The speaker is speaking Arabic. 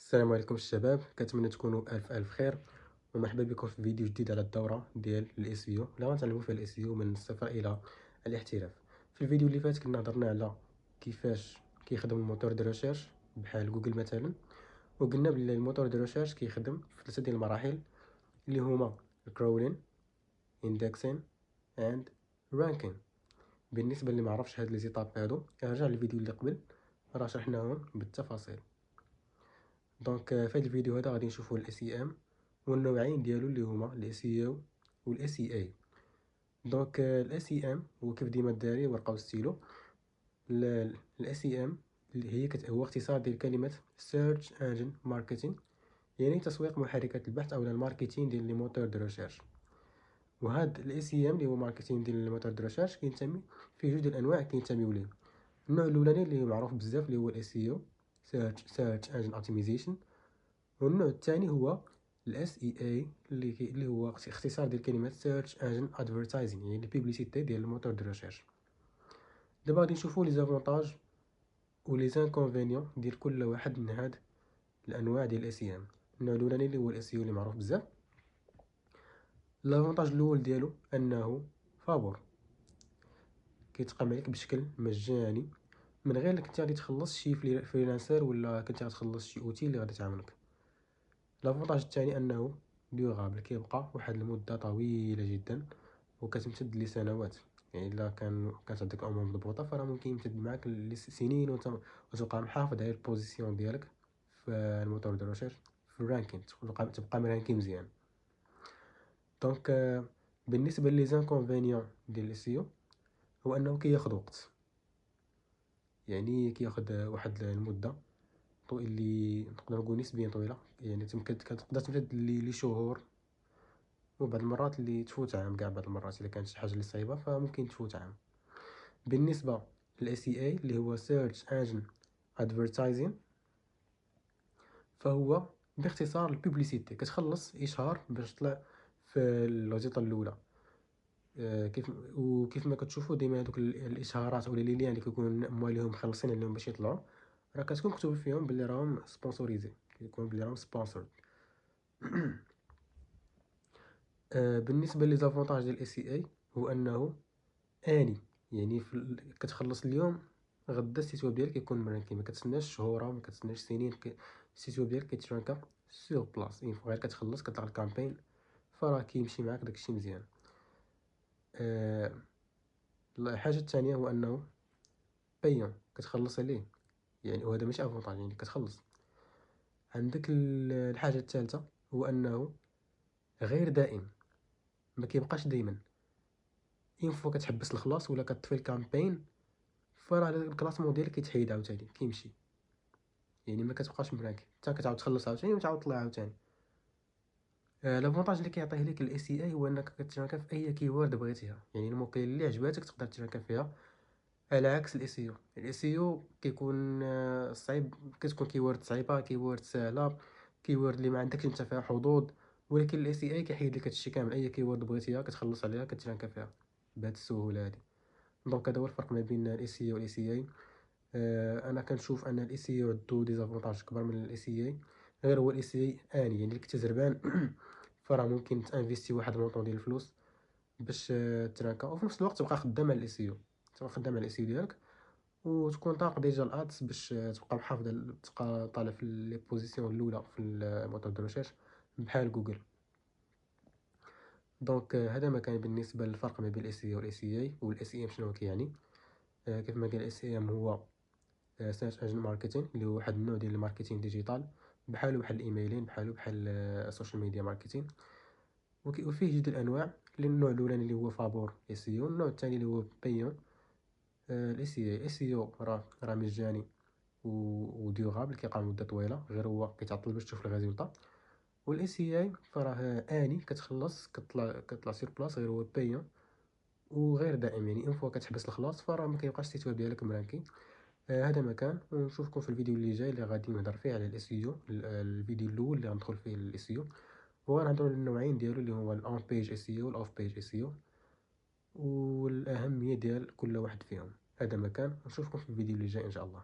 السلام عليكم الشباب، كنتمنى تكونوا الف خير. ومرحبا بكم في فيديو جديد على الدوره ديال الاس اي او اللي غنتعلموا فيها الاس اي او من الصفر الى الاحتراف. في الفيديو اللي فات كنا هضرنا على كيفاش كيخدم الموتور دو ريشيرش بحال جوجل مثلا، وقلنا بلي الموتور دو ريشيرش كيخدم في ثلاثه ديال المراحل اللي هما الكرولين، اندكسين اند رانكين. بالنسبه اللي ما عرفش هاد لي زيتاب هادو ارجع للفيديو اللي قبل، راه شرحناهم بالتفاصيل. دونك في هذا الفيديو هذا غادي نشوفوا الاس اي ام والنوعين ديالو اللي هما الاس اي او والاس اي اي. دونك الاس اي ام هو كيف ديما الداري ورقه وستيلو. الاس اي ام اللي هي هو اختصار ديال كلمه سيرش انجن ماركتينغ، يعني تسويق محركات البحث او الماركتينغ ديال لي موتور دو ريشيرش. وهاد الاس اي ام اللي هو ماركتينغ ديال الموتور دو ريشيرش كينتمي فيه جوج ديال الانواع كينتميو ليه. النوع الاولاني اللي معروف بزاف اللي هو الاس اي او، سيرش انجن اوبتيمايزيشن. والنوع الثاني هو الاس اي اي اللي هو اختصار ديال كلمه سيرش انجن ادفرتايزينغ، يعني البيبليسيتي ديال الموتور دو ريشيرش. دابا غادي نشوفوا لي زافونتاج و لي زانكونفينيون ديال كل واحد من هاد الانواع ديال الاس اي ام. النوع الاولاني اللي هو الاس اي او اللي معروف بزاف، لافونتاج الاول ديالو انه فابور، كيتقام عليك بشكل مجاني من غير انك انت غادي تخلص شي فريلانسر ولا كنت غتخلص شي اوتيل اللي غادي تعاونك. لافونتاج الثاني انه ديوغابل، كيبقى واحد المده طويله جدا وكتمتد لسنوات. يعني الا كانت عندك الامور مضبوطه فراه ممكن يمتد معاك لسنين وتبقى محافظ على البوزيسيون ديالك في الموتور دو ريشيرش، في الرانكين تبقى مرانكي مزيان. دونك بالنسبه لي زانكونفينيون ديال السيو هو انه كياخذ وقت، يعني كياخذ واحد المده اللي نقدر نقول نسبيا طويله، يعني كتقدر تمتد لشهور، وبعض المرات اللي تفوت عام. كاع بعض المرات الا كانت شي حاجه اللي صعيبه فممكن تفوت عام. بالنسبه للاس اي اي اللي هو سيرش انجن ادفرتايزين، فهو باختصار البوبليسيتي، كتخلص اشهار باش تطلع في الوظيفه الاولى. كيف ما كتشوفوا ديما هذوك الاشهارات ولا لي ليان اللي كيكون مواليهم مخلصين عليهم باش يطلعوا، راه كتكون مكتوب فيهم باللي راهم سبونسوريزي، كيكون باللي راهم سبونسور. بالنسبه لي زافونتاج ديال الاس اي اي هو انه اني، يعني كتخلص اليوم غدا السيت ويب ديالك يكون مرانكي، ما كتسناش شهور ما كتسناش سنين. السيت ويب ديالك كيترانكا سور بلاص، يعني غير كتخلص كتلقى الكامبين فراه كيمشي معاك داكشي مزيان. الحاجه الثانيه هو انه بايون، كتخلص عليه، يعني وهذا ماشي افونتاج، يعني كتخلص. عندك الحاجه الثالثه هو انه غير دائم، ما كيبقاش دائما. اين فوا كتحبس الخلاص ولا كتطفي الكامبين فراه الكلاسمون ديالك كيتحيد عاوتاني كيمشي، يعني ما كتبقاش مراكي حتى كتعاود تخلص عاوتاني وتعاود تطلع عاوتاني. لافونتاج اللي كيعطيه لك الاي سي اي هو انك كتشارك في اي كيورد بغيتيها، يعني الموقع اللي عجباتك تقدر تشارك فيها، على عكس الاي سي او. الاي سي او كيكون صعيب، كتكون كيورد صعيبه، كيورد سهله، كيورد اللي ما عندكش انت فيها حظوظ. ولكن الاي سي اي كيحيد لك هادشي كامل، اي كيورد بغيتيها كتخلص عليها كتشارك فيها بهذه السهوله هذه. دونك هذا هو الفرق ما بين الاي سي او والاي سي اي. انا كنشوف ان الاي سي او عندو ديزافونتاج كبر من الاي سي اي، غير هو الاي سي اي اني، يعني اللي كنت زربان فراه ممكن تانفيستي واحد المونطون ديال الفلوس باش تراكا، وفي نفس الوقت تبقى خدام على الاي سي او، تبقى خدام على الاي سي او ديالك، وتكون طاق ديجا الادس باش تبقى محافظ تبقى طالع في لي بوزيسيون الاولى في الموتور دو ريشيرش بحال جوجل. دونك هذا ما كان بالنسبه للفرق ما بين الاي سي او والاي سي اي. والاي سي ام شنو كيعني؟ كيف ما قال الاي سي ام هو سيرش انجن ماركتين، اللي هو واحد النوع ديال الماركتينغ ديجيتال بحالو بحال الايميلين، بحال السوشيال ميديا ماركتين. وفيه جوج الانواع، النوع الاولاني اللي هو فابور اي سي او، النوع الثاني اللي هو بايون الاي سي اي. الاي سي او راه مجاني وديوغابل، كيبقى مده طويله، غير هو كيتعطل باش تشوف الريزولطا. والاي سي اي فراه اني كتخلص كتطلع سير بلاص، غير هو بايون وغير دائم، يعني ان فوا كتحبس الخلاص فراه ما كيبقاش السيت ويب ديالك مرانكي. هذا مكان، ونشوفكم في الفيديو اللي جاي اللي غادي نهضر فيه على الاس اي او. الفيديو الاول اللي غندخل فيه الاس اي او، وغنهضروا على النوعين ديالو اللي هو الاون بيج اس اي او والاوف بيج اس اي او، والاهميه ديال كل واحد فيهم. هذا مكان، نشوفكم في الفيديو اللي جاي ان شاء الله.